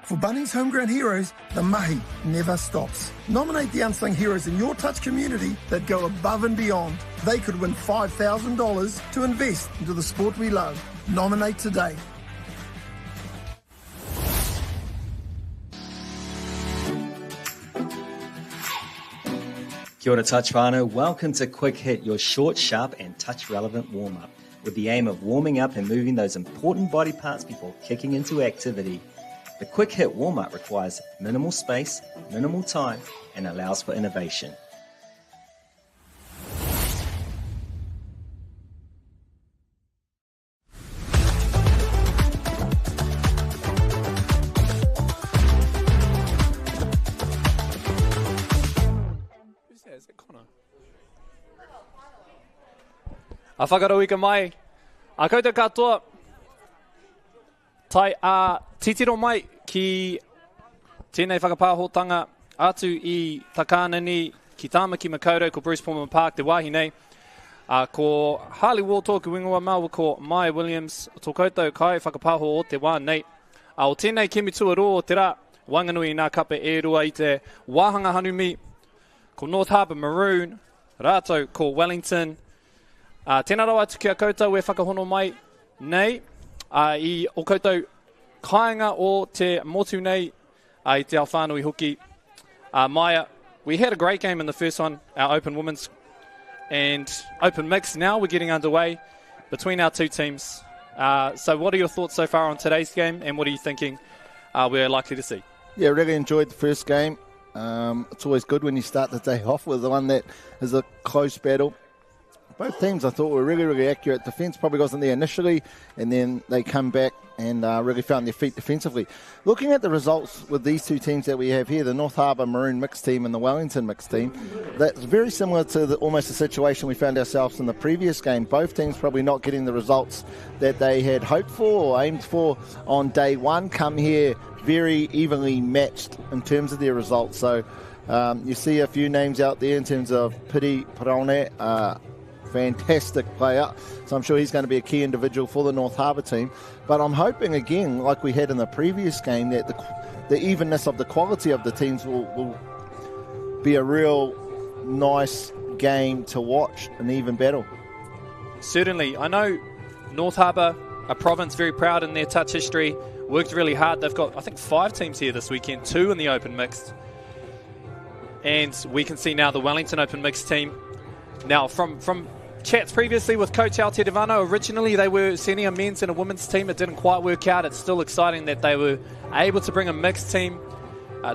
For Bunnings Homegrown Heroes, the mahi never stops. Nominate the unsung heroes in your touch community that go above and beyond. They could win $5,000 to invest into the sport we love. Nominate today. Kia ora touch whānau, welcome to Quick Hit, your short, sharp and touch relevant warm-up, with the aim of warming up and moving those important body parts before kicking into activity. The Quick Hit warm-up requires minimal space, minimal time, and allows for innovation. Who's that? Is that Connor? A whakaroika mai. A koutou katoa. Tai a titiro mai ki tēnei whakapāhotanga atu I Takānani ki Tāmaki Makaurau ko Bruce Pulman Park te wāhi ko Harley Wall tōku wingoa maua ko Mai Williams tō koutou kai whakapāho o te wā nei. O tēnei kimi tuaro o te rā wanganui nā kapa e rua I te wāhanga hanumi ko North Harbour Maroon rātou ko Wellington. Tēnā rau atu kia koutou e whakahono mai nei. I o koutou kāinga o te motu nei I te ao whānui hoki. Maya, we had a great game in the first one, our open women's and open mix. Now we're getting underway between our two teams. So what are your thoughts so far on today's game and what are you thinking we're likely to see? Yeah, really enjoyed the first game. It's always good when you start the day off with the one that is a close battle. Both teams I thought were really, really accurate. Defence probably wasn't there initially, and then they come back and really found their feet defensively. Looking at the results with these two teams that we have here, the North Harbour Maroon mixed team and the Wellington mixed team, that's very similar to almost the situation we found ourselves in the previous game. Both teams probably not getting the results that they had hoped for or aimed for on day one, come here very evenly matched in terms of their results. So you see a few names out there in terms of Piri Parone, fantastic player, so I'm sure he's going to be a key individual for the North Harbour team. But I'm hoping again, like we had in the previous game, that the evenness of the quality of the teams will be a real nice game to watch, an even battle. Certainly. I know North Harbour, a province very proud in their touch history, worked really hard. They've got, I think, 5 teams here this weekend, 2 in the open mixed. And we can see now the Wellington open mixed team. Now, from chats previously with Coach Aotearoa, originally they were sending a men's and a women's team. It didn't quite work out. It's still exciting that they were able to bring a mixed team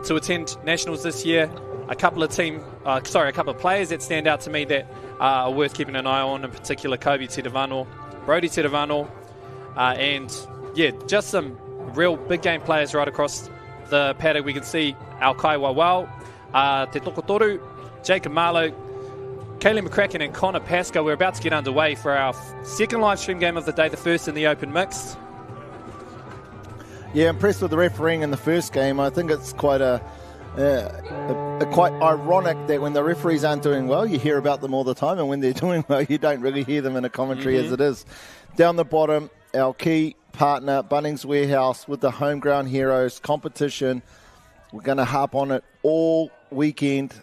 to attend nationals this year. A couple of players that stand out to me that are worth keeping an eye on, in particular Kobe Teravano, Brody Teravano, and yeah, just some real big game players right across the paddock. We can see Al Kaiwa Wau, Te Tokotoru, Jacob Marlowe, Kaylee McCracken and Connor Pascoe. We're about to get underway for our second live stream game of the day, the first in the open mixed. Yeah, impressed with the refereeing in the first game. I think it's quite quite ironic that when the referees aren't doing well, you hear about them all the time, and when they're doing well, you don't really hear them in a commentary as it is. Down the bottom, our key partner, Bunnings Warehouse, with the Homegrown Heroes competition. We're going to harp on it all weekend.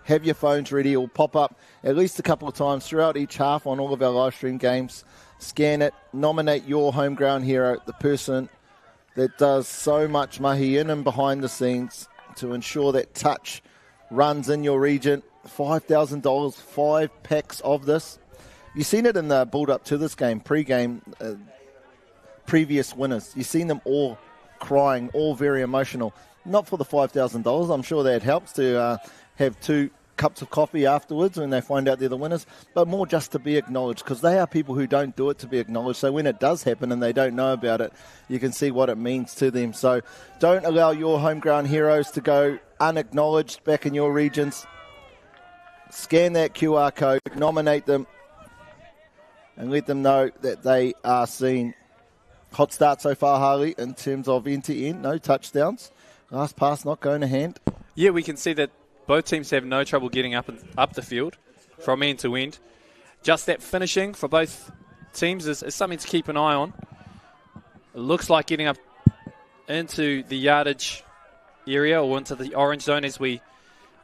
Have your phones ready. It will pop up at least a couple of times throughout each half on all of our live stream games. Scan it. Nominate your homegrown hero, the person that does so much mahi in and behind the scenes to ensure that touch runs in your region. $5,000, 5 packs of this. You've seen it in the build-up to this game, pre-game, previous winners. You've seen them all crying, all very emotional. Not for the $5,000. I'm sure that helps to have 2 cups of coffee afterwards when they find out they're the winners, but more just to be acknowledged, because they are people who don't do it to be acknowledged. So when it does happen and they don't know about it, you can see what it means to them. So don't allow your homegrown heroes to go unacknowledged back in your regions. Scan that QR code, nominate them, and let them know that they are seen. Hot start so far, Harley, in terms of end-to-end, no touchdowns. Last pass not going to hand. Yeah, we can see that both teams have no trouble getting up the field from end to end. Just that finishing for both teams is something to keep an eye on. It looks like getting up into the yardage area, or into the orange zone as we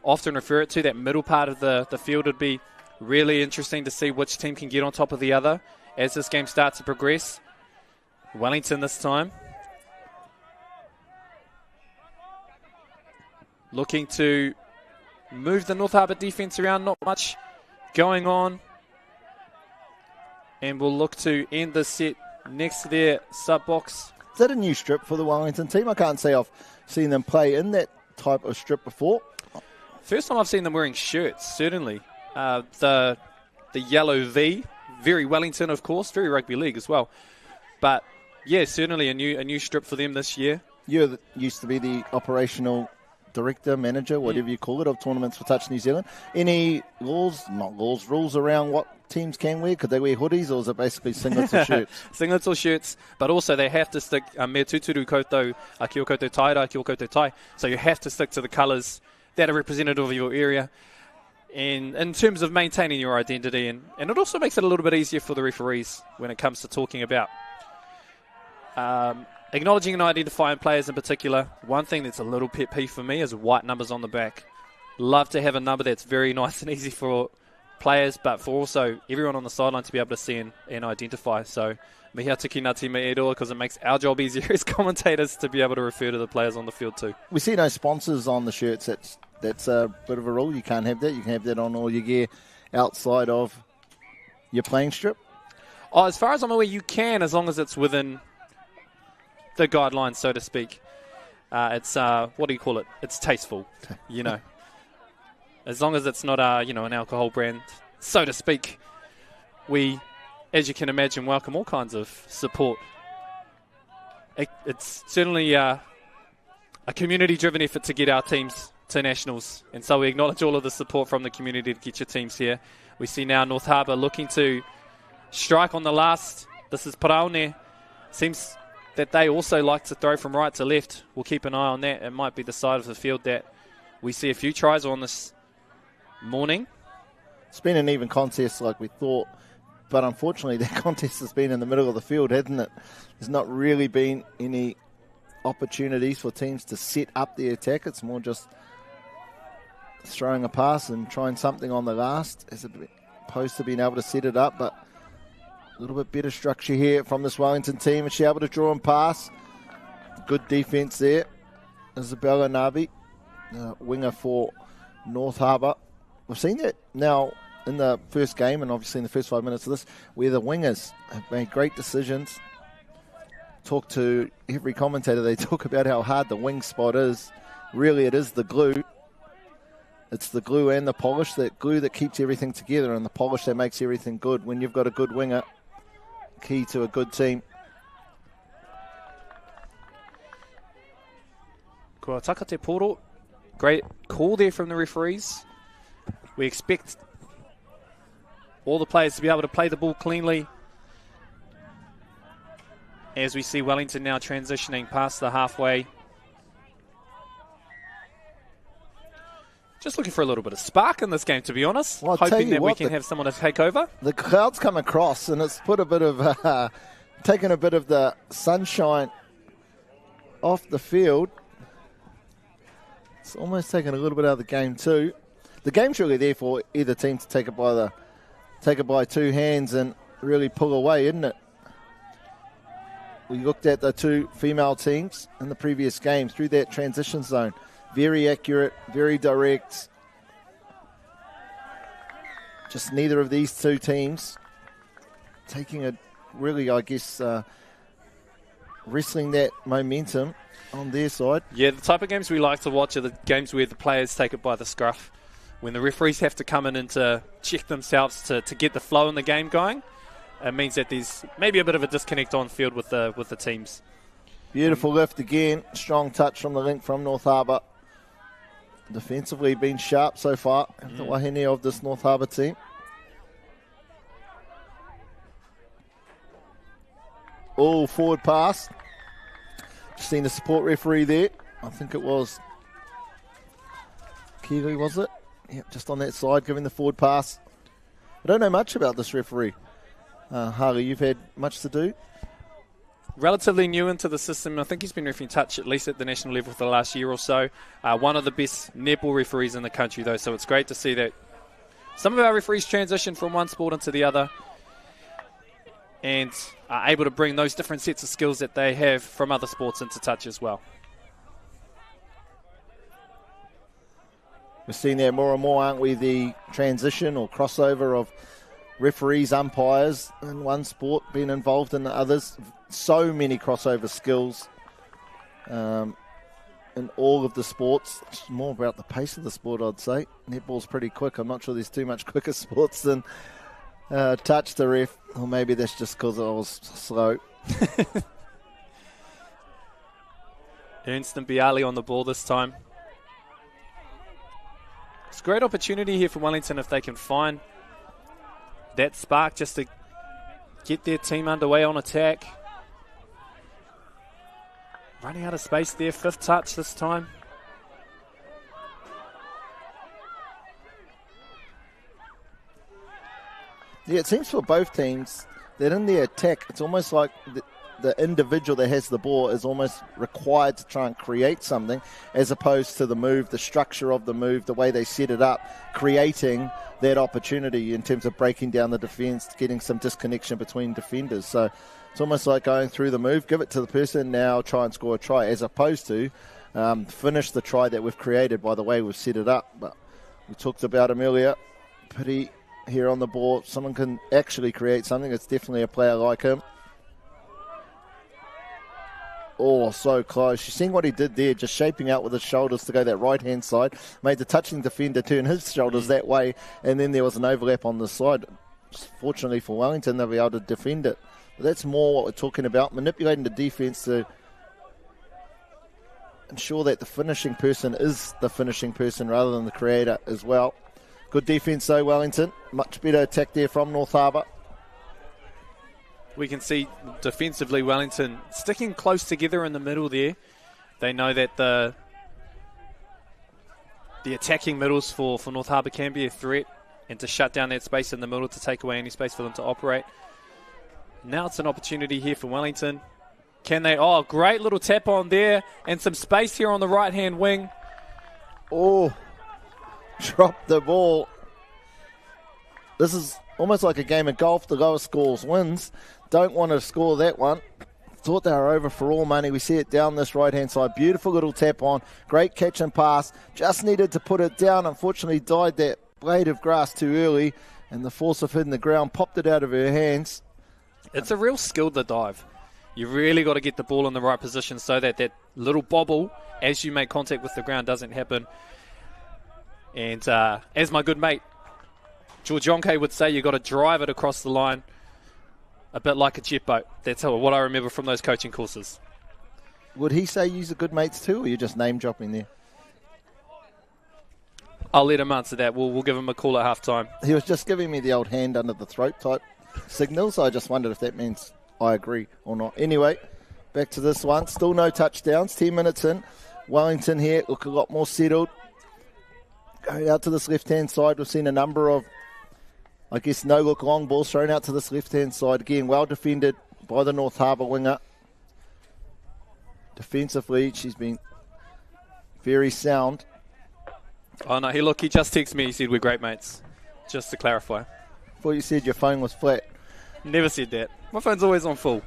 often refer it to, that middle part of the field. Would be really interesting to see which team can get on top of the other as this game starts to progress. Wellington this time looking to move the North Harbour defence around, not much going on. And we'll look to end the set next to their sub box. Is that a new strip for the Wellington team? I can't say I've seen them play in that type of strip before. First time I've seen them wearing shirts, certainly. The yellow V, very Wellington, of course, very rugby league as well. But yeah, certainly a new strip for them this year. You used to be the operational director, manager, whatever you call it, of Tournaments for Touch New Zealand. Any rules around what teams can wear? Could they wear hoodies, or is it basically singlets or shirts? Singlets or shirts, but also they have to stick me tuturu koutou, kia koutou taira, kia koutou tai. So you have to stick to the colours that are representative of your area, and in terms of maintaining your identity, and it also makes it a little bit easier for the referees when it comes to talking about acknowledging and identifying players in particular. One thing that's a little pet peeve for me is white numbers on the back. Love to have a number that's very nice and easy for players, but for also everyone on the sideline to be able to see and identify. So mihia tiki ngati me eroa, because it makes our job easier as commentators to be able to refer to the players on the field too. We see no sponsors on the shirts. That's a bit of a rule. You can't have that. You can have that on all your gear outside of your playing strip. Oh, as far as I'm aware, you can, as long as it's within the guidelines, so to speak. It's what do you call it? It's tasteful, you know. As long as it's not an alcohol brand, so to speak. We, as you can imagine, welcome all kinds of support. It's certainly a community-driven effort to get our teams to nationals, and so we acknowledge all of the support from the community to get your teams here. We see now North Harbour looking to strike on the last. This is Paraone. Seems that they also like to throw from right to left. We'll keep an eye on that. It might be the side of the field that we see a few tries on this morning. It's been an even contest like we thought, but unfortunately that contest has been in the middle of the field, hasn't it? There's not really been any opportunities for teams to set up the attack. It's more just throwing a pass and trying something on the last as opposed to being able to set it up, but a little bit better structure here from this Wellington team. Is she able to draw and pass? Good defence there. Isabella Nabi, winger for North Harbour. We've seen that now in the first game, and obviously in the first 5 minutes of this, where the wingers have made great decisions. Talk to every commentator, they talk about how hard the wing spot is. Really, it is the glue. It's the glue and the polish, that glue that keeps everything together, and the polish that makes everything good. When you've got a good winger, key to a good team. Kua taka te poro. Great call there from the referees. We expect all the players to be able to play the ball cleanly, as we see Wellington now transitioning past the halfway. Just looking for a little bit of spark in this game, to be honest. Well, hoping that we can have someone to take over. The clouds come across, and it's put a bit of taken a bit of the sunshine off the field. It's almost taken a little bit out of the game too. The game's really there for either team to take it by two hands and really pull away, isn't it? We looked at the two female teams in the previous game through that transition zone. Very accurate, very direct. Just neither of these two teams taking a really, I guess, wrestling that momentum on their side. Yeah, the type of games we like to watch are the games where the players take it by the scruff. When the referees have to come in and to check themselves to get the flow in the game going, it means that there's maybe a bit of a disconnect on field with the teams. Beautiful lift again. Strong touch from the link from North Harbour. Defensively been sharp so far. The wahine of this North Harbour team. All forward pass. Just seen the support referee there. I think it was Kiwi, was it? Yep, just on that side, giving the forward pass. I don't know much about this referee. Harley, you've had much to do? relatively new into the system. I think he's been refereeing touch at least at the national level for the last year or so. One of the best netball referees in the country, though, so it's great to see that some of our referees transition from one sport into the other and are able to bring those different sets of skills that they have from other sports into touch as well. We're seeing there more and more, aren't we, the transition or crossover of referees, umpires in one sport being involved in the others. So many crossover skills in all of the sports. It's more about the pace of the sport, I'd say. Netball's pretty quick. I'm not sure there's too much quicker sports than touch the ref. Or maybe that's just because I was slow. Ernst and Bialy on the ball this time. It's a great opportunity here for Wellington if they can find that spark just to get their team underway on attack. Running out of space there, 5th touch this time. Yeah, it seems for both teams that in their attack, it's almost like the individual that has the ball is almost required to try and create something, as opposed to the move, the structure of the move, the way they set it up, creating that opportunity in terms of breaking down the defence, getting some disconnection between defenders. So it's almost like going through the move, give it to the person, now try and score a try, as opposed to finish the try that we've created by the way we've set it up. But we talked about him earlier. Pity here on the ball. Someone can actually create something. It's definitely a player like him. Oh, so close. You're seeing what he did there, just shaping out with his shoulders to go that right-hand side. Made the touching defender turn his shoulders that way, and then there was an overlap on the side. Fortunately for Wellington, they'll be able to defend it. But that's more what we're talking about, manipulating the defence to ensure that the finishing person is the finishing person rather than the creator as well. Good defence though, Wellington. Much better attack there from North Harbour. We can see defensively Wellington sticking close together in the middle there. They know that the attacking middles for North Harbour can be a threat, and to shut down that space in the middle to take away any space for them to operate. Now it's an opportunity here for Wellington. Can they? Oh, great little tap on there, and some space here on the right-hand wing. Oh, dropped the ball. This is almost like a game of golf. The lowest scores wins. Don't want to score that one. Thought they were over for all money. We see it down this right-hand side. Beautiful little tap on. Great catch and pass. Just needed to put it down. Unfortunately, died that blade of grass too early, and the force of hitting the ground popped it out of her hands. It's a real skill, the dive. You really got to get the ball in the right position so that that little bobble as you make contact with the ground doesn't happen. And as my good mate George Yonke would say, you got to drive it across the line a bit like a jet boat. That's what I remember from those coaching courses. Would he say use the good mates too, or are you just name dropping there? I'll let him answer that. We'll give him a call at halftime. He was just giving me the old hand under the throat type signal, so I just wondered if that means I agree or not. Anyway, back to this one. Still no touchdowns. 10 minutes in. Wellington here look a lot more settled. Going out to this left-hand side, we've seen a number of, I guess, no-look long balls thrown out to this left-hand side. Again, well defended by the North Harbour winger. Defensively, she's been very sound. Oh, no, he just texted me. He said we're great mates, just to clarify. Thought you said your phone was flat. Never said that. My phone's always on full.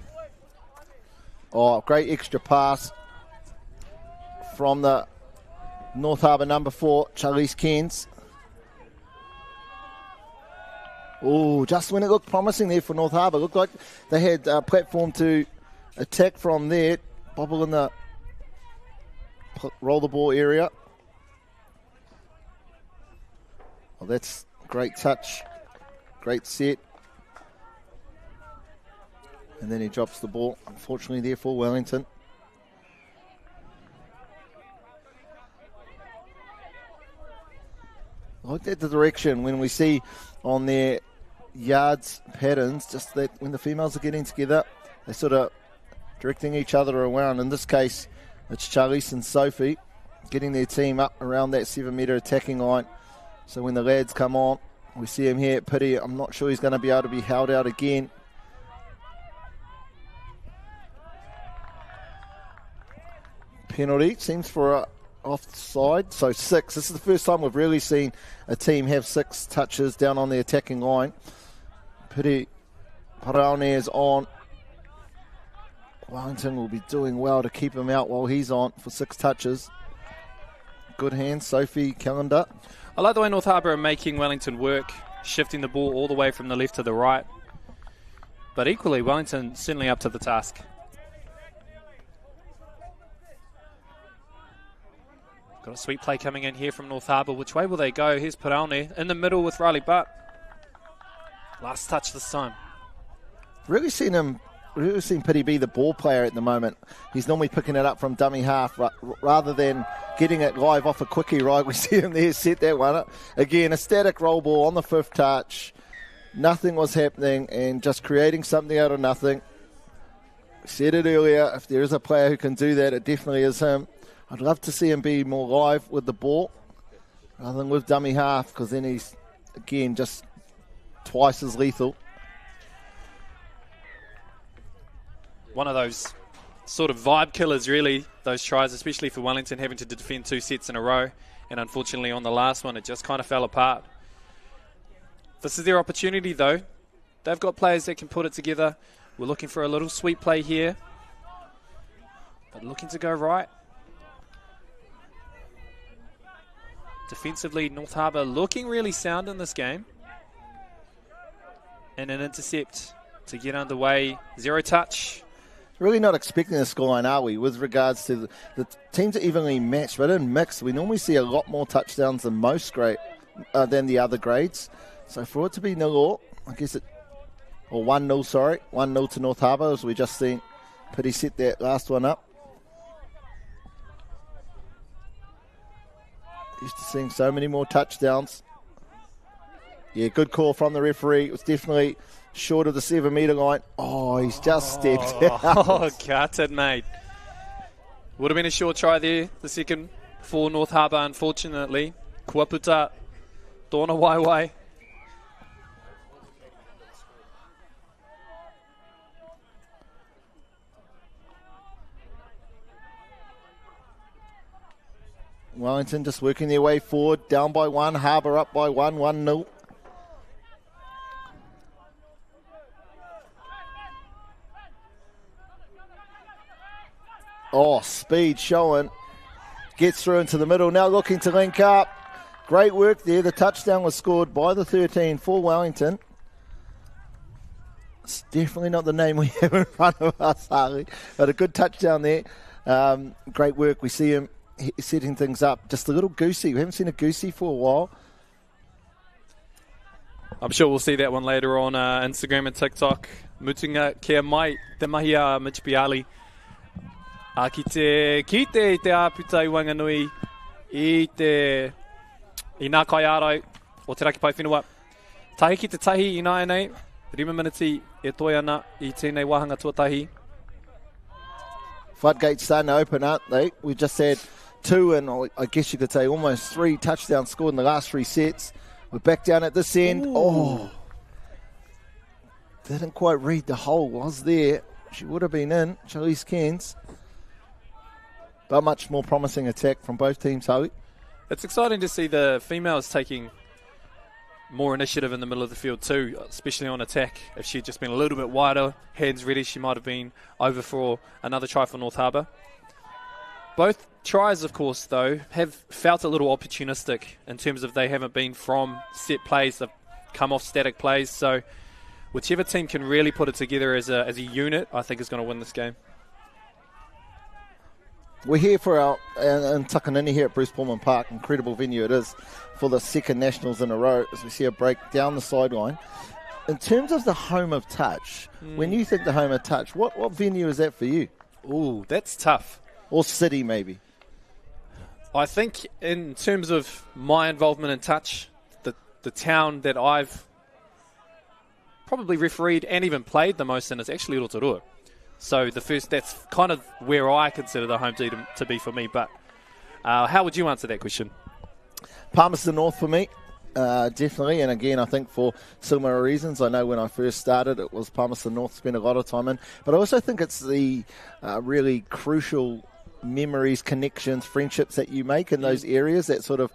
Oh, great extra pass from the North Harbour number 4, Charlize Cairns. Oh, just when it looked promising there for North Harbour. Looked like they had a platform to attack from there. Bobble in the roll the ball area. Well, that's great touch. Great set. And then he drops the ball, unfortunately, there for Wellington. I looked at the direction when we see on their yards patterns, just that when the females are getting together, they're sort of directing each other around. In this case, it's Charlize and Sophie getting their team up around that 7-metre attacking line. So when the lads come on, we see him here at Pity. I'm not sure he's going to be able to be held out again. penalty. Seems for a offside. So 6. This is the first time we've really seen a team have 6 touches down on the attacking line. Piri Paraone is on. Wellington will be doing well to keep him out while he's on for 6 touches. Good hands, Sophie Calendar. I like the way North Harbour are making Wellington work, shifting the ball all the way from the left to the right. But equally, Wellington certainly up to the task. Got a sweet play coming in here from North Harbour. Which way will they go? Here's Paraone in the middle with Riley Butt. Last touch this time. Really seen Piri be the ball player at the moment. He's normally picking it up from dummy half rather than getting it live off a quickie, right? We see him there set that one up. Again, a static roll ball on the 5th touch. Nothing was happening and just creating something out of nothing. We said it earlier, if there is a player who can do that, it definitely is him. I'd love to see him be more live with the ball rather than with dummy half, because then he's, again, just twice as lethal. One of those sort of vibe killers, really, those tries, especially for Wellington having to defend 2 sets in a row. And unfortunately on the last one, it just kind of fell apart. This is their opportunity, though. They've got players that can put it together. We're looking for a little sweet play here, but looking to go right. Defensively, North Harbour looking really sound in this game. And an intercept to get underway. 0 touch. Really not expecting the scoreline, are we, with regards to the teams are evenly matched, but in mixed, we normally see a lot more touchdowns than than the other grades. So for it to be 0-0, I guess or 1-0, sorry, 1-0 to North Harbour, as we just seen Piri set that last one up. Used to seeing so many more touchdowns. Yeah, good call from the referee. It was definitely short of the 7-metre line. Oh, he's just stepped out. Oh, cut it, mate. Would have been a short try there. The second for North Harbour, unfortunately. Kuaputa, Dona Waiwai. Wellington just working their way forward, down by 1, Harbour up by 1, 1-0. Oh, speed showing. Gets through into the middle, now looking to link up. Great work there. The touchdown was scored by the 13 for Wellington. It's definitely not the name we have in front of us, Harley, but a good touchdown there. Great work. We see him setting things up. Just a little goosey. We haven't seen a goosey for a while. I'm sure we'll see that one later on Instagram and TikTok. Mutunga kia mai te mahi a Mitch Bialy. Ki te aputa i Wanganui i nā kai ārau o te raki pai whenua. Tahi ki te tahi i nāia nei. 5 miniti e toi ana i tēnei wahanga tuatahi. Floodgates starting to open up. We just had 2 and I guess you could say almost 3 touchdowns scored in the last 3 sets. We're back down at this end. Ooh. Oh, didn't quite read the hole. Was there. She would have been in. Charlize Cairns. But much more promising attack from both teams, Howie. It's exciting to see the females taking more initiative in the middle of the field too, especially on attack. If she'd just been a little bit wider, hands ready, she might have been over for another try for North Harbour. Both tries, of course, though, have felt a little opportunistic in terms of they haven't been from set plays. They've come off static plays. So whichever team can really put it together as a unit, I think is going to win this game. We're here for our and Takanini here at Pulman Park. Incredible venue it is for the second Nationals in a row as we see a break down the sideline. In terms of the home of touch, when you think the home of touch, what venue is that for you? Ooh, that's tough. Or city maybe? I think in terms of my involvement in touch, the town that I've probably refereed and even played the most in is actually Rotorua. So that's kind of where I consider the home team to be for me. But how would you answer that question? Palmerston North for me, definitely. And again, I think for similar reasons. I know when I first started, it was Palmerston North, spent a lot of time in. But I also think it's the really crucial memories, connections, friendships that you make in those areas that sort of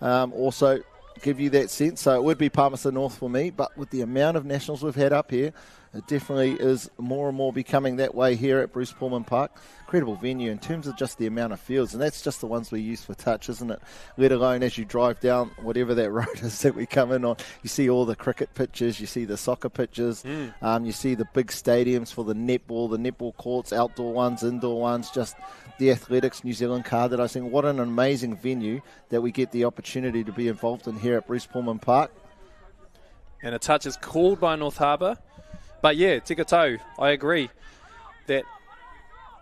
also give you that sense. So it would be Palmerston North for me, but with the amount of nationals we've had up here, it definitely is more and more becoming that way here at Pulman Park. Incredible venue in terms of just the amount of fields, and that's just the ones we use for touch, isn't it? Let alone as you drive down whatever that road is that we come in on, you see all the cricket pitches, you see the soccer pitches, you see the big stadiums for the netball courts, outdoor ones, indoor ones, just the Athletics New Zealand card that I think, what an amazing venue that we get the opportunity to be involved in here at Pulman Park. And a touch is called by North Harbour. But yeah, tika tau, I agree that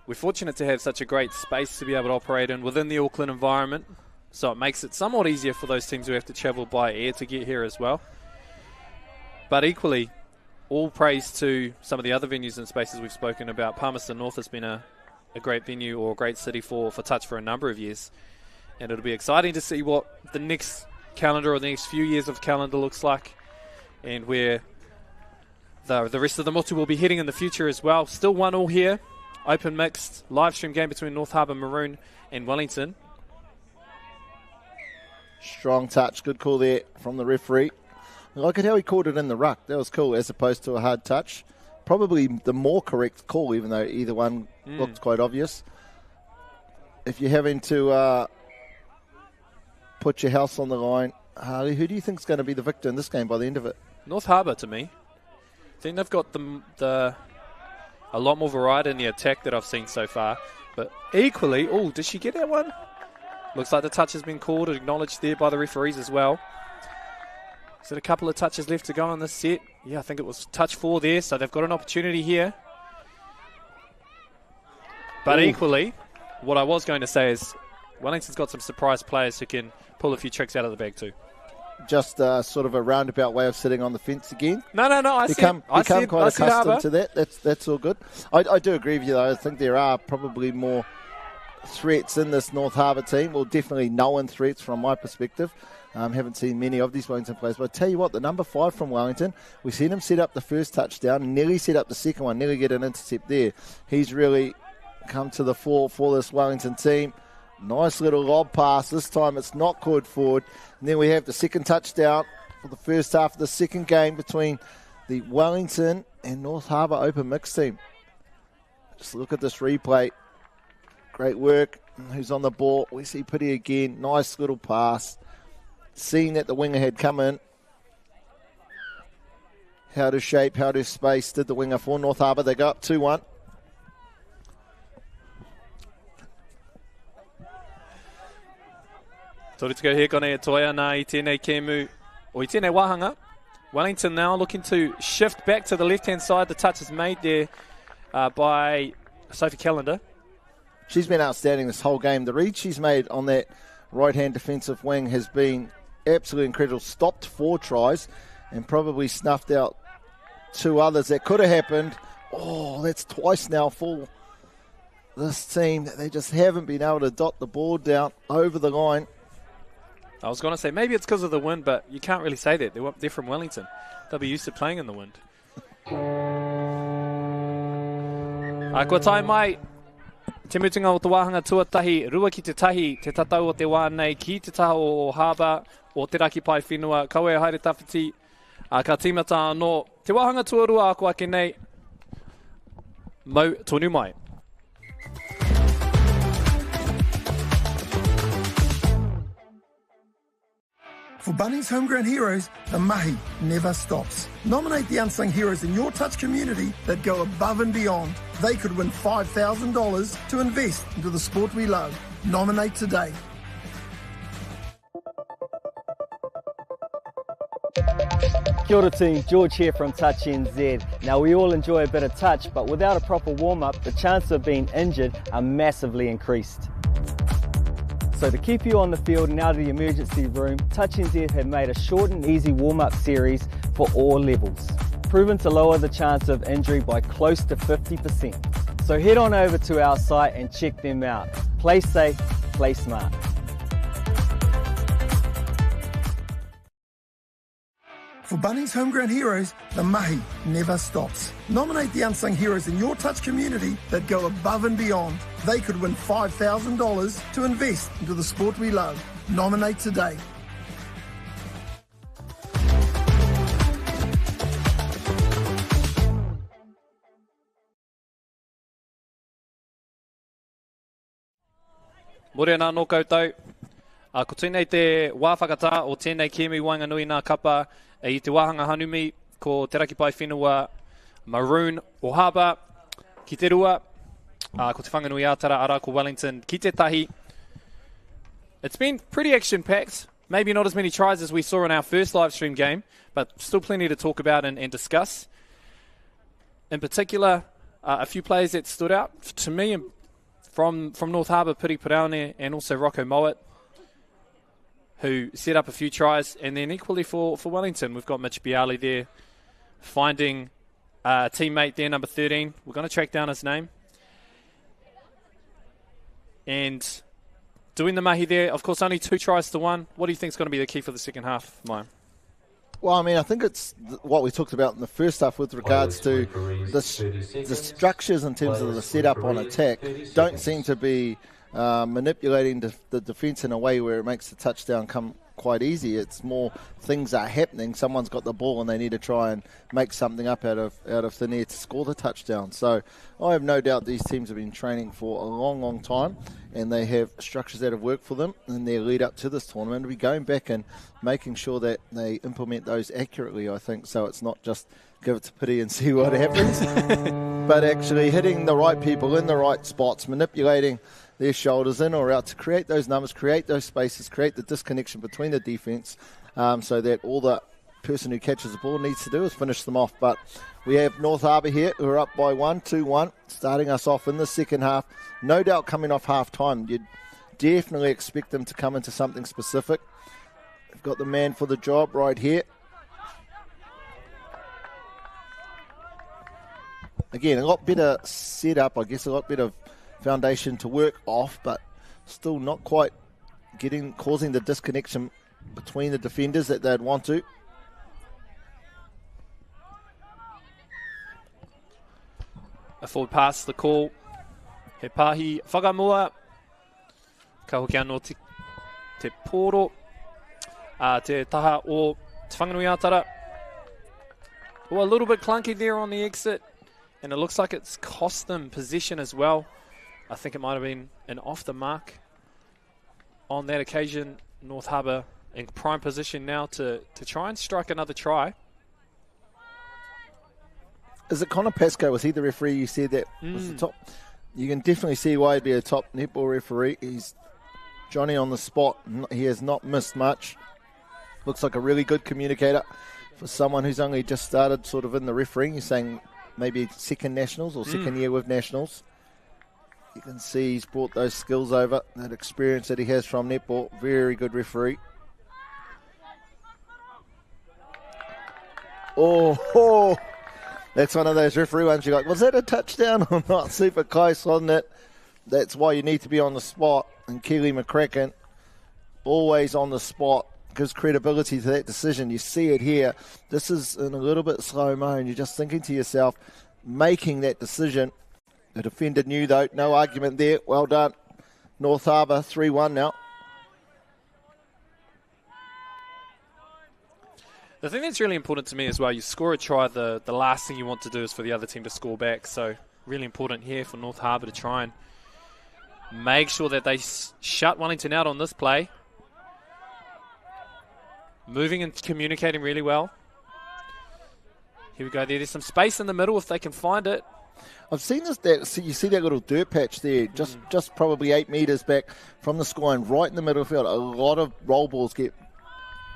we're fortunate to have such a great space to be able to operate in within the Auckland environment. So it makes it somewhat easier for those teams who have to travel by air to get here as well. But equally, all praise to some of the other venues and spaces we've spoken about. Palmerston North has been a great venue or a great city for touch for a number of years. And it'll be exciting to see what the next calendar or the next few years of calendar looks like, and where the rest of the motu will be heading in the future as well. Still 1-1 here. Open mixed live stream game between North Harbour, Maroon and Wellington. Strong touch. Good call there from the referee. Look at how he called it in the ruck. That was cool as opposed to a hard touch. Probably the more correct call, even though either one looked quite obvious. If you're having to put your house on the line, Harley, who do you think is going to be the victor in this game by the end of it? North Harbour to me. I think they've got a lot more variety in the attack that I've seen so far. But equally, did she get that one? Looks like the touch has been called and acknowledged there by the referees as well. Is there a couple of touches left to go on this set? Yeah, I think it was touch 4 there, so they've got an opportunity here. But equally, what I was going to say is Wellington's got some surprise players who can pull a few tricks out of the bag too. Just sort of a roundabout way of sitting on the fence again. No. I become quite accustomed Harbour to that. That's all good. I do agree with you, though. I think there are probably more threats in this North Harbour team. Well, definitely known threats from my perspective. Haven't seen many of these Wellington players. But I tell you what, the number 5 from Wellington, we've seen him set up the first touchdown, nearly set up the second one, nearly get an intercept there. He's really come to the fore for this Wellington team. Nice little lob pass. This time it's not called forward. And then we have the second touchdown for the first half of the second game between the Wellington and North Harbour Open Mixed team. Just look at this replay. Great work. Who's on the ball? We see Pity again. Nice little pass. Seeing that the winger had come in. How to shape, how to space did the winger for North Harbour. They go up 2-1. Torituka here kone toia nā I tēnei kēmu o I tēnei wāhanga. Wellington now looking to shift back to the left-hand side. The touch is made there by Sophie Callender. She's been outstanding this whole game. The read she's made on that right-hand defensive wing has been absolutely incredible. Stopped 4 tries and probably snuffed out 2 others that could have happened. Oh, that's twice now for this team. They just haven't been able to dot the ball down over the line. I was going to say, maybe it's because of the wind, but you can't really say that. They're from Wellington. They'll be used to playing in the wind. Kua tai mai, te mutunga o te wāhanga tuatahi, rua ki te tahi, te tatau o te wānei ki te taha o Harbour, o te raki pai whenua, kawe haere tawhiti, ka tīmata anō, te wāhanga tuarua ako ake nei, mau tonu mai. For Bunnings Homegrown Heroes, the mahi never stops. Nominate the unsung heroes in your touch community that go above and beyond. They could win $5,000 to invest into the sport we love. Nominate today. Kia ora team, George here from Touch NZ. Now we all enjoy a bit of touch, but without a proper warm-up, the chances of being injured are massively increased. So to keep you on the field and out of the emergency room, Touch NZ have made a short and easy warm-up series for all levels, proven to lower the chance of injury by close to 50%. So head on over to our site and check them out. Play safe, play smart. For Bunnings Homegrown Heroes, the mahi never stops. Nominate the unsung heroes in your touch community that go above and beyond. They could win $5,000 to invest into the sport we love. Nominate today. Mōrea nā nō koutou. Ko tēnei te wāwhakata o tēnei Kiwi Wainganui nā kapa i te wāhanga hanumi ko te raki pai whenua Maroon o Harbour ki te rua. Ko te whanganui ātara ara ko Wellington ki te tahi. It's been pretty action-packed. Maybe not as many tries as we saw in our first live stream game, but still plenty to talk about and discuss. In particular, a few players that stood out to me from North Harbour, Piri Paraone and also Rocco Mowat, who set up a few tries. And then equally for Wellington, we've got Mitch Bialy there, finding a teammate there, number 13. We're going to track down his name. And doing the mahi there, of course, only 2 tries to 1. What do you think is going to be the key for the second half, Maya? Well, I mean, I think it's what we talked about in the first half with regards to the structures in terms of the setup on attack don't seem to be manipulating the defence in a way where it makes the touchdown come quite easy. It's more things are happening. Someone's got the ball and they need to try and make something up out of thin air to score the touchdown. So I have no doubt these teams have been training for a long, long time, and they have structures that have worked for them in their lead up to this tournament. We'll be going back and making sure that they implement those accurately, I think, so it's not just give it to Pity and see what happens, but actually hitting the right people in the right spots, manipulating their shoulders in or out to create those numbers, create those spaces, create the disconnection between the defence, so that all the person who catches the ball needs to do is finish them off. But we have North Harbour here who are up by 2-1, starting us off in the second half. No doubt coming off half-time. You'd definitely expect them to come into something specific. They've got the man for the job right here. Again, a lot better setup, I guess, a lot better foundation to work off, but still not quite causing the disconnection between the defenders that they'd want to. A forward pass, the call. He pahi whakamua. Ka hoki anō te pōro. Te taha o te whanganui ātara. Well, a little bit clunky there on the exit, and it looks like it's cost them possession as well. I think it might have been an off the mark on that occasion. North Harbour in prime position now to try and strike another try. Is it Connor Pascoe? Was he the referee you said that was the top? You can definitely see why he'd be a top netball referee. He's Johnny on the spot. He has not missed much. Looks like a really good communicator for someone who's only just started sort of in the refereeing. You're saying maybe second nationals or second year with nationals. You can see he's brought those skills over, that experience that he has from netball. Very good referee. Oh, that's one of those referee ones you're like, was that a touchdown or not? Super close, wasn't it? That's why you need to be on the spot. And Keely McCracken, always on the spot, gives credibility to that decision. You see it here. This is in a little bit slow-mo, and you're just thinking to yourself, making that decision. The defender knew, though. No argument there. Well done. North Harbour, 3-1 now. The thing that's really important to me as well, you score a try, the last thing you want to do is for the other team to score back. So really important here for North Harbour to try and make sure that they shut Wellington out on this play. Moving and communicating really well. Here we go there. There's some space in the middle if they can find it. I've seen this. You see that little dirt patch there, just probably 8 metres back from the skyline, right in the middle of the field. A lot of roll balls get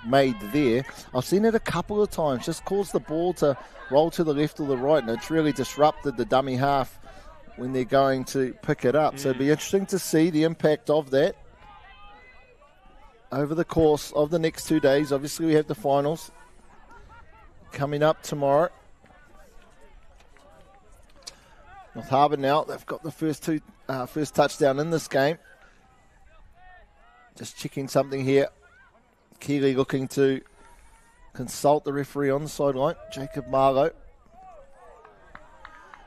made there. I've seen it a couple of times. Just caused the ball to roll to the left or the right, and it's really disrupted the dummy half when they're going to pick it up. So it'd be interesting to see the impact of that over the course of the next 2 days. Obviously, we have the finals coming up tomorrow. North Harbour now, they've got the first touchdown in this game. Just checking something here. Keely looking to consult the referee on the sideline, Jacob Marlowe.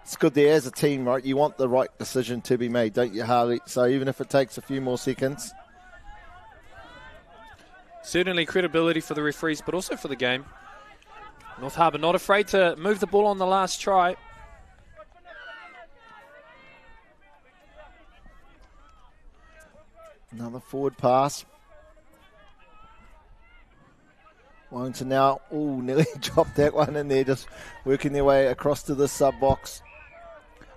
It's good there as a team, right? You want the right decision to be made, don't you, Harley? So even if it takes a few more seconds. Certainly credibility for the referees, but also for the game. North Harbour not afraid to move the ball on the last try. Another forward pass. Wellington now, nearly dropped that one in there, just working their way across to the sub-box.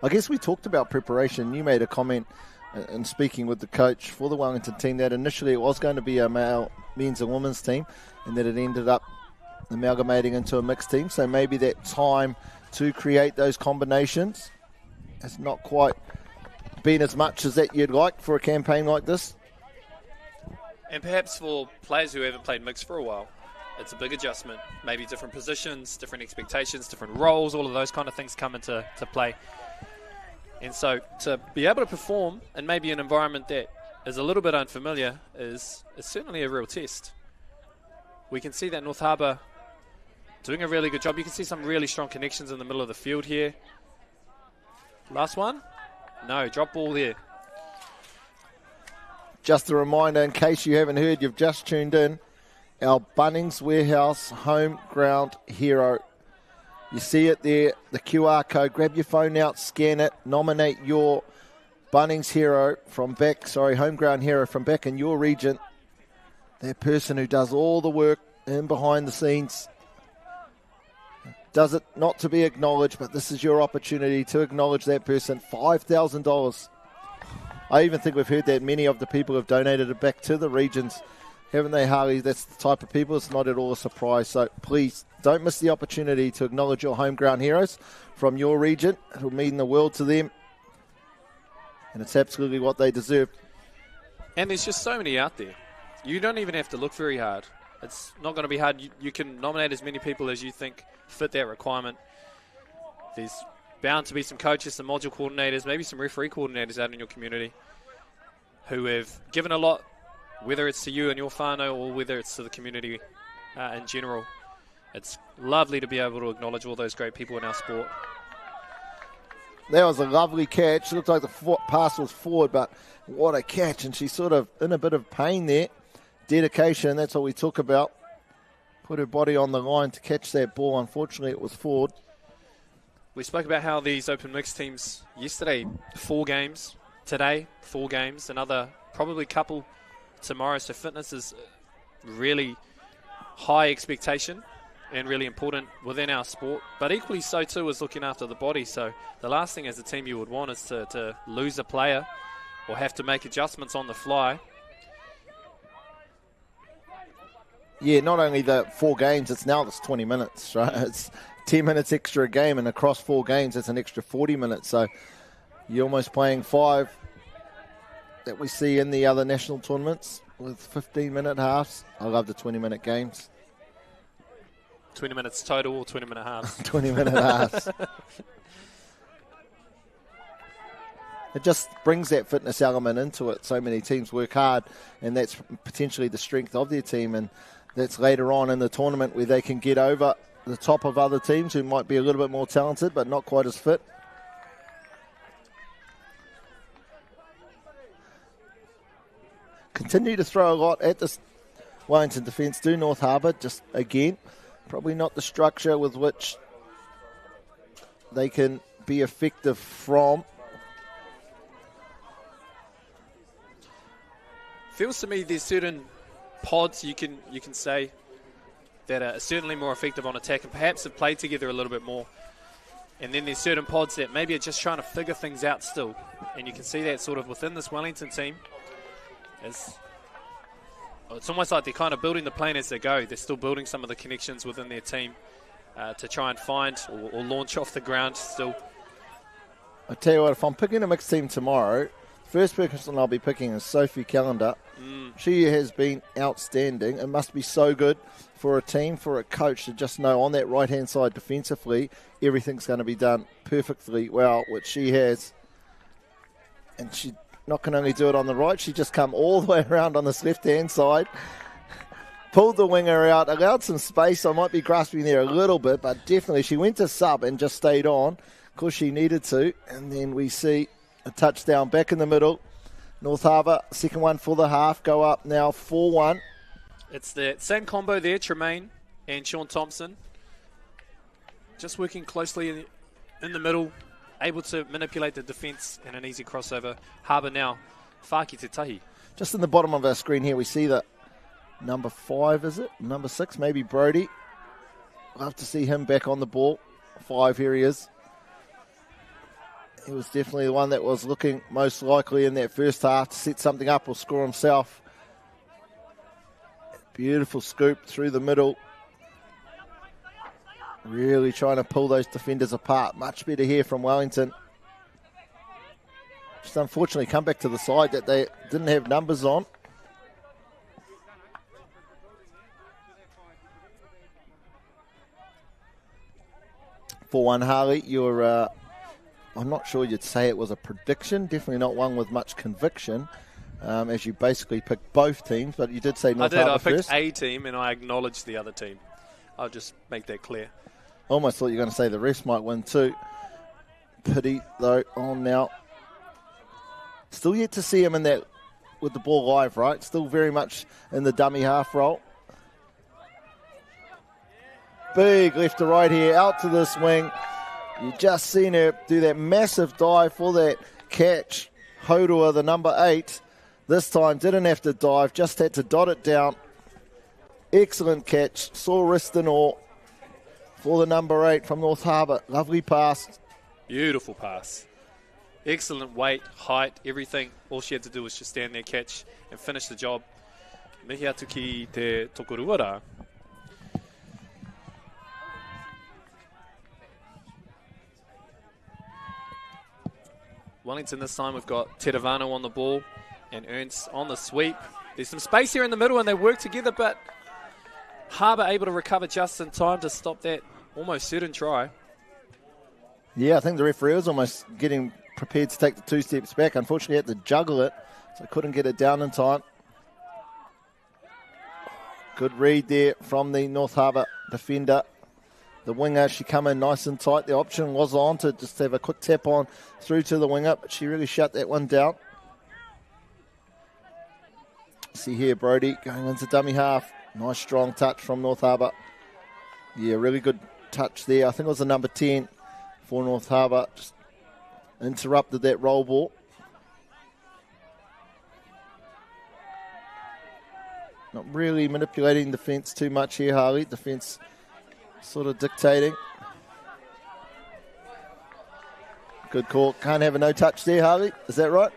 I guess we talked about preparation. You made a comment in speaking with the coach for the Wellington team that initially it was going to be a men's and women's team, and that it ended up amalgamating into a mixed team. So maybe that time to create those combinations has not quite been as much as that you'd like for a campaign like this. And perhaps for players who haven't played mixed for a while, it's a big adjustment. Maybe different positions, different expectations, different roles, all of those kind of things come into play. And so to be able to perform in maybe an environment that is a little bit unfamiliar is certainly a real test. We can see that North Harbour doing a really good job. You can see some really strong connections in the middle of the field here. Last one? No, drop ball there. Just a reminder, in case you haven't heard, you've just tuned in, our Bunnings Warehouse home ground hero. You see it there, the QR code. Grab your phone out, scan it, nominate your Bunnings hero from back, home ground hero from back in your region. That person who does all the work in behind the scenes. Does it not to be acknowledged, but this is your opportunity to acknowledge that person. $5,000. I even think we've heard that many of the people have donated it back to the regions. Haven't they, Harley? That's the type of people. It's not at all a surprise. So please don't miss the opportunity to acknowledge your home ground heroes from your region. It will mean the world to them. And it's absolutely what they deserve. And there's just so many out there. You don't even have to look very hard. It's not going to be hard. You can nominate as many people as you think fit that requirement. There's bound to be some coaches, some module coordinators, maybe some referee coordinators out in your community who have given a lot, whether it's to you and your whānau or whether it's to the community in general. It's lovely to be able to acknowledge all those great people in our sport. That was a lovely catch. It looked like the pass was forward, but what a catch. And she's sort of in a bit of pain there. Dedication, that's what we talk about. Put her body on the line to catch that ball. Unfortunately, it was forward. We spoke about how these open mixed teams yesterday, 4 games. Today, 4 games. Another probably couple tomorrow. So fitness is really high expectation and really important within our sport. But equally so too is looking after the body. So the last thing as a team you would want is to lose a player or have to make adjustments on the fly. Yeah, not only the 4 games, it's 20 minutes, right? It's 10 minutes extra a game, and across 4 games, it's an extra 40 minutes. So you're almost playing 5 that we see in the other national tournaments with 15-minute halves. I love the 20-minute games. 20 minutes total or 20-minute halves? 20-minute halves. It just brings that fitness element into it. So many teams work hard, and that's potentially the strength of their team, and that's later on in the tournament where they can get over the top of other teams who might be a little bit more talented but not quite as fit. Continue to throw a lot at this Wellington defence. Do North Harbour, just again, probably not the structure with which they can be effective from. Feels to me there's certain pods you can say that are certainly more effective on attack and perhaps have played together a little bit more. And then there's certain pods that maybe are just trying to figure things out still. And you can see that sort of within this Wellington team. It's almost like they're kind of building the plan as they go. They're still building some of the connections within their team to try and find or launch off the ground still. I tell you what, if I'm picking a mixed team tomorrow, first person I'll be picking is Sophie Callender. She has been outstanding. It must be so good for a team, for a coach to just know on that right-hand side defensively, everything's going to be done perfectly well, which she has. And she not can only do it on the right, she just come all the way around on this left-hand side. pulled the winger out, allowed some space. I might be grasping there a little bit, but definitely she went to sub and just stayed on. Of course, she needed to. And then we see a touchdown back in the middle. North Harbour, second one for the half, go up now 4-1. It's the same combo there, Tremaine and Sean Thompson. Just working closely in the middle, able to manipulate the defence and an easy crossover. Harbour now, Whaki Te Tahi. Just in the bottom of our screen here, we see that number 5, is it? Number 6, maybe Brody. Love to see him back on the ball. 5, here he is. He was definitely the one that was looking most likely in that first half to set something up or score himself. Beautiful scoop through the middle. Really trying to pull those defenders apart. Much better here from Wellington. Just unfortunately come back to the side that they didn't have numbers on. For one, Harley, you're, I'm not sure you'd say it was a prediction. Definitely not one with much conviction, as you basically picked both teams. But you did say North Harbour first. I picked a team and I acknowledged the other team. I'll just make that clear. Almost thought you were going to say the refs might win too. Pity, though, on now. Still yet to see him in that with the ball live, right? Still very much in the dummy half role. Big left to right here, out to the swing. You just seen her do that massive dive for that catch. Hodua, the number 8, this time didn't have to dive, just had to dot it down. Excellent catch. Saw wrist and all for the number 8 from North Harbour. Lovely pass. Beautiful pass. Excellent weight, height, everything. All she had to do was just stand there, catch, and finish the job. Mihi atu ki te tokoruara. Wellington this time, we've got Teravano on the ball and Ernst on the sweep. There's some space here in the middle and they work together, but Harbour able to recover just in time to stop that almost certain try. Yeah, I think the referee was almost getting prepared to take the 2 steps back. Unfortunately, had to juggle it, so couldn't get it down in time. Good read there from the North Harbour defender. The winger, she come in nice and tight. The option was on to just have a quick tap on through to the winger, but she really shut that one down. See here, Brody going into dummy half. Nice strong touch from North Harbour. Yeah, really good touch there. I think it was the number 10 for North Harbour. Just interrupted that roll ball. Not really manipulating defence too much here, Harley. Defence sort of dictating. Good call. Can't have a no touch there, Harley. Is that right?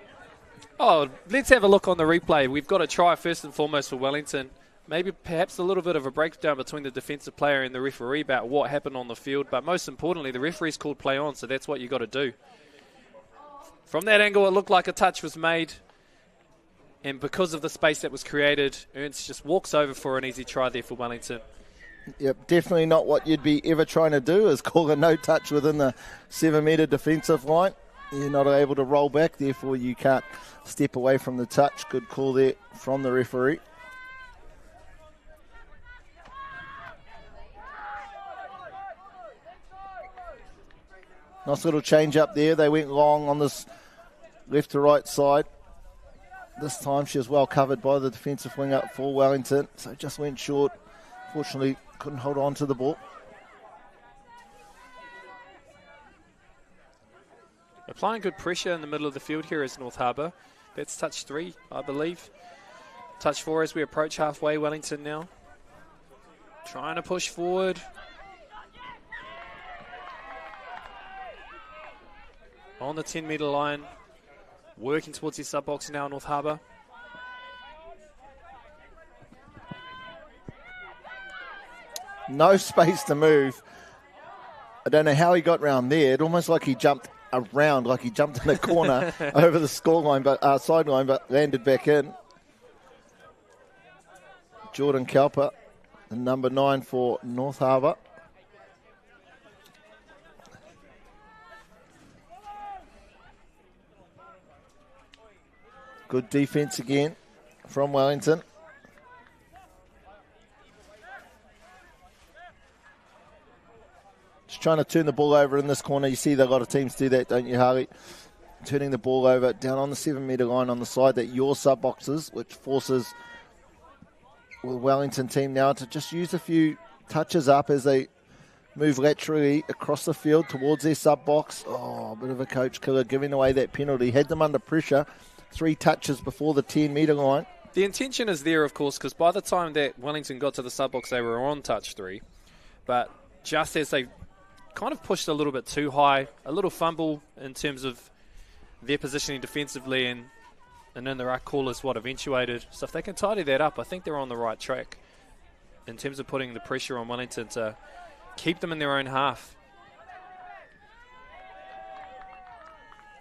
Oh, let's have a look on the replay. We've got a try first and foremost for Wellington. Maybe perhaps a little bit of a breakdown between the defensive player and the referee about what happened on the field. But most importantly, the referee's called play on, so that's what you got to do. From that angle, it looked like a touch was made. And because of the space that was created, Ernst just walks over for an easy try there for Wellington. Yep, definitely not what you'd be ever trying to do, is call a no touch within the 7-metre defensive line. You're not able to roll back, therefore you can't step away from the touch. Good call there from the referee. Nice little change up there. They went long on this left to right side. This time she was well covered by the defensive winger for Wellington, so just went short. Fortunately, couldn't hold on to the ball. Applying good pressure in the middle of the field here is North Harbour. That's touch 3, I believe. Touch 4 as we approach halfway. Wellington now trying to push forward. On the 10-metre line. Working towards his sub-box now, North Harbour. No space to move. I don't know how he got round there. It almost like he jumped around, like he jumped in a corner over the scoreline, but sideline, but landed back in. Jordan Kalper, the number 9 for North Harbour. Good defence again from Wellington. trying to turn the ball over in this corner. You see a lot of teams do that, don't you, Harley? Turning the ball over down on the 7-metre line on the side that your sub-boxes, which forces the Wellington team now to just use a few touches up as they move laterally across the field towards their sub-box. Oh, a bit of a coach killer giving away that penalty. Had them under pressure. 3 touches before the 10-metre line. The intention is there, of course, because by the time that Wellington got to the sub-box, they were on touch 3. But just as they kind of pushed a little bit too high, a little fumble in terms of their positioning defensively, and then the ruck call is what eventuated. So if they can tidy that up, I think they're on the right track in terms of putting the pressure on Wellington to keep them in their own half.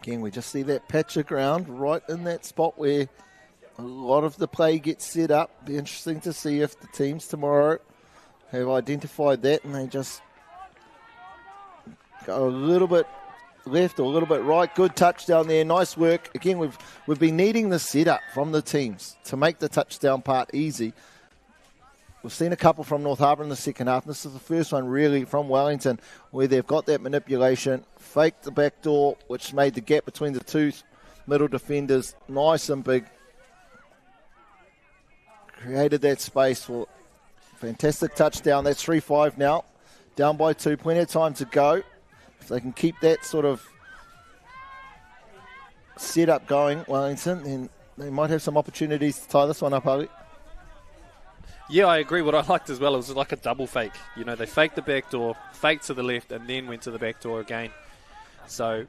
Again, we just see that patch of ground right in that spot where a lot of the play gets set up. Be interesting to see if the teams tomorrow have identified that and they just go a little bit left or a little bit right. Good touchdown there. Nice work. Again, we've been needing the setup from the teams to make the touchdown part easy. We've seen a couple from North Harbour in the second half. This is the first one really from Wellington where they've got that manipulation, faked the back door, which made the gap between the 2 middle defenders nice and big. Created that space for a fantastic touchdown. That's 3-5 now. Down by 2. Plenty of time to go. If they can keep that sort of setup going, Wellington, then they might have some opportunities to tie this one up, Harley. Yeah, I agree. What I liked as well, it was like a double fake. You know, they faked the back door, faked to the left, and then went to the back door again. So,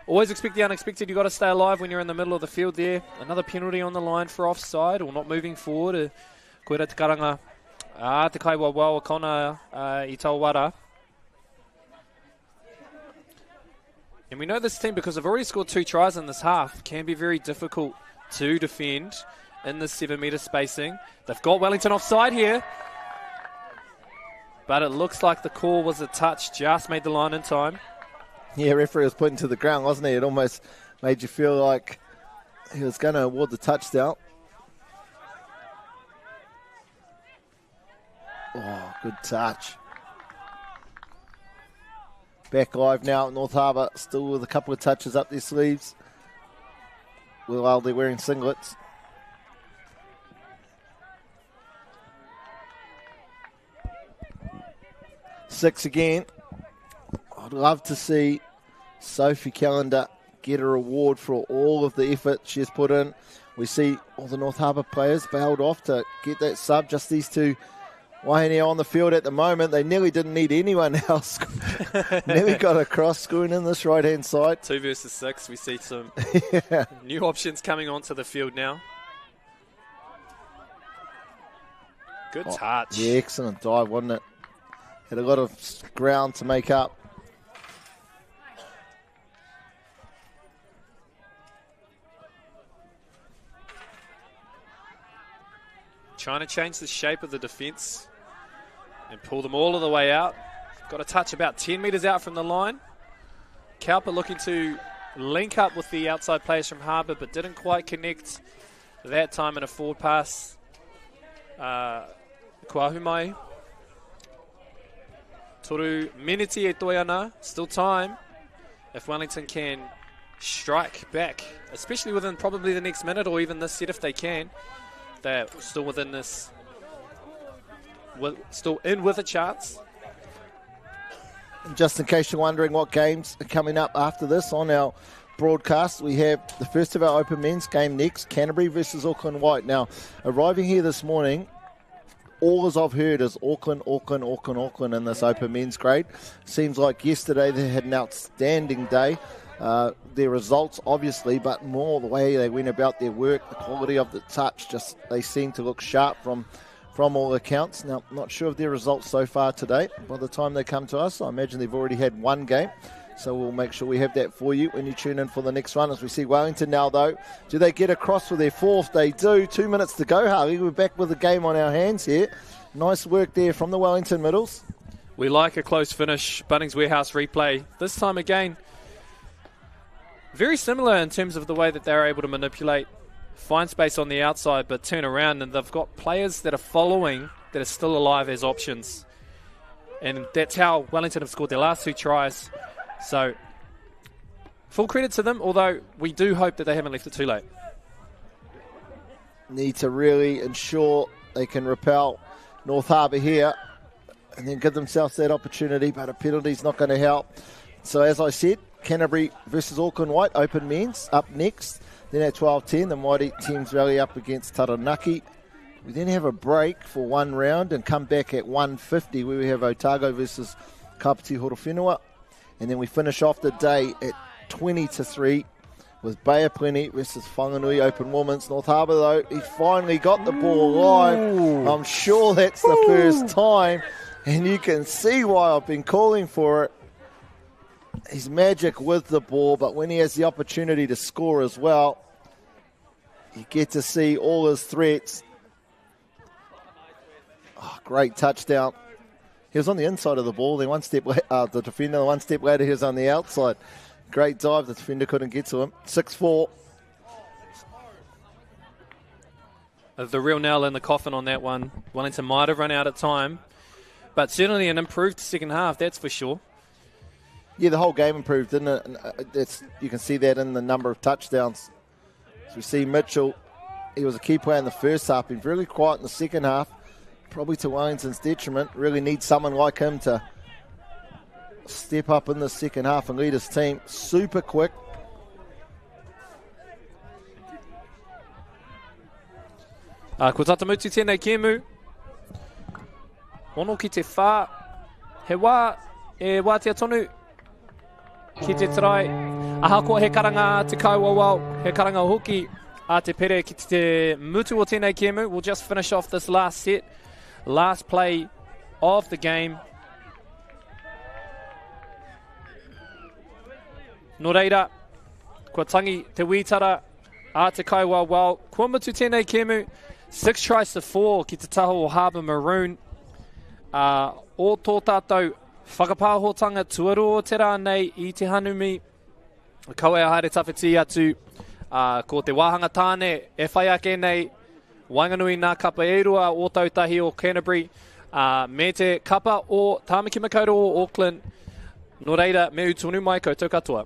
always expect the unexpected. You've got to stay alive when you're in the middle of the field there. Another penalty on the line for offside or not moving forward. Koera te karanga. Te kaiwa wau kona I tauwara. And we know this team, because they've already scored 2 tries in this half, can be very difficult to defend in this 7-metre spacing. They've got Wellington offside here. But it looks like the call was a touch, just made the line in time. Yeah, referee was put into the ground, wasn't he? It almost made you feel like he was going to award the touchdown. Oh, good touch. Back live now at North Harbour, still with a couple of touches up their sleeves. While they're wearing singlets. Six again. I'd love to see Sophie Callender get a reward for all of the effort she has put in. We see all the North Harbour players bailed off to get that sub. Just these 2 Waihinea on the field at the moment. They nearly didn't need anyone else. Nearly got across, scoring in this right-hand side. 2 versus 6. We see some new options coming onto the field now. Good touch. Yeah, excellent dive, wasn't it? Had a lot of ground to make up. Trying to change the shape of the defence and pull them all of the way out. Got a touch about 10 metres out from the line. Cowper looking to link up with the outside players from Harbour, but didn't quite connect that time in a forward pass. Kuahumai. Toru Meneti e Toiana. Still time. If Wellington can strike back, especially within probably the next minute or even this set if they can. They're still within this, still in with a chance. And just in case you're wondering what games are coming up after this on our broadcast, we have the first of our open men's game next, Canterbury versus Auckland White. Now, arriving here this morning, all as I've heard is Auckland in this open men's grade. Seems like yesterday they had an outstanding day. Their results, obviously, but more the way they went about their work, the quality of the touch, just they seem to look sharp from all accounts. Now, I'm not sure of their results so far today. By the time they come to us, I imagine they've already had 1 game. So we'll make sure we have that for you when you tune in for the next one. As we see Wellington now, though, do they get across for their 4th? They do. 2 minutes to go, Harley. We're back with the game on our hands here. Nice work there from the Wellington middles. We like a close finish. Bunnings Warehouse replay. This time again, very similar in terms of the way that they're able to manipulate, find space on the outside, but turn around, and they've got players that are following that are still alive as options. And that's how Wellington have scored their last 2 tries. So, full credit to them, although we do hope that they haven't left it too late. Need to really ensure they can repel North Harbour here and then give themselves that opportunity, but a penalty's not going to help. So as I said, Canterbury versus Auckland White, open men's, up next. Then at 12:10, the mighty Thames Valley up against Taranaki. We then have a break for 1 round and come back at 1:50 where we have Otago versus Kapiti Horowhenua. And then we finish off the day at 20-3 with Bay of Plenty versus Whanganui Open Women's. North Harbour, though, he's finally got the ball live. I'm sure that's the first time, and you can see why I've been calling for it. He's magic with the ball, but when he has the opportunity to score as well, you get to see all his threats. Oh, great touchdown. He was on the inside of the ball. Then the defender, 1 step later, he was on the outside. Great dive. The defender couldn't get to him. 6-4. The real nail in the coffin on that one. Wellington might have run out of time, but certainly an improved second half, that's for sure. Yeah, the whole game improved, didn't it? And you can see that in the number of touchdowns. So we see Mitchell, he was a key player in the first half, been really quiet in the second half, probably to Wellington's detriment. Really need someone like him to step up in the second half and lead his team. Super quick. Ko tatamutu tēnei kēmu. Ono ki te whā. He wā, e wātea tonu. Ki te trai. Aha ko he karanga te kauawau. He karanga hoki a te pere ki te mutu o tēnei kēmu. We'll just finish off this last set. Last play of the game. Nō reira, kua tangi te wītara a te kauawau. Kua mutu tēnei kēmu. 6 tries to 4 ki te taho o Harbour Maroon. O tō tātou whakapāhotanga tuaru o te rā nei i te hanumi. Kauea haere tawhiti atu. Ko te wāhanga tāne e whai ake nei. Wainganui nā kapa e rua o tautahi o Canterbury. Me te kapa o Tāmaki Makaurau o Auckland. Nō reira, me utunu mai koutou katoa.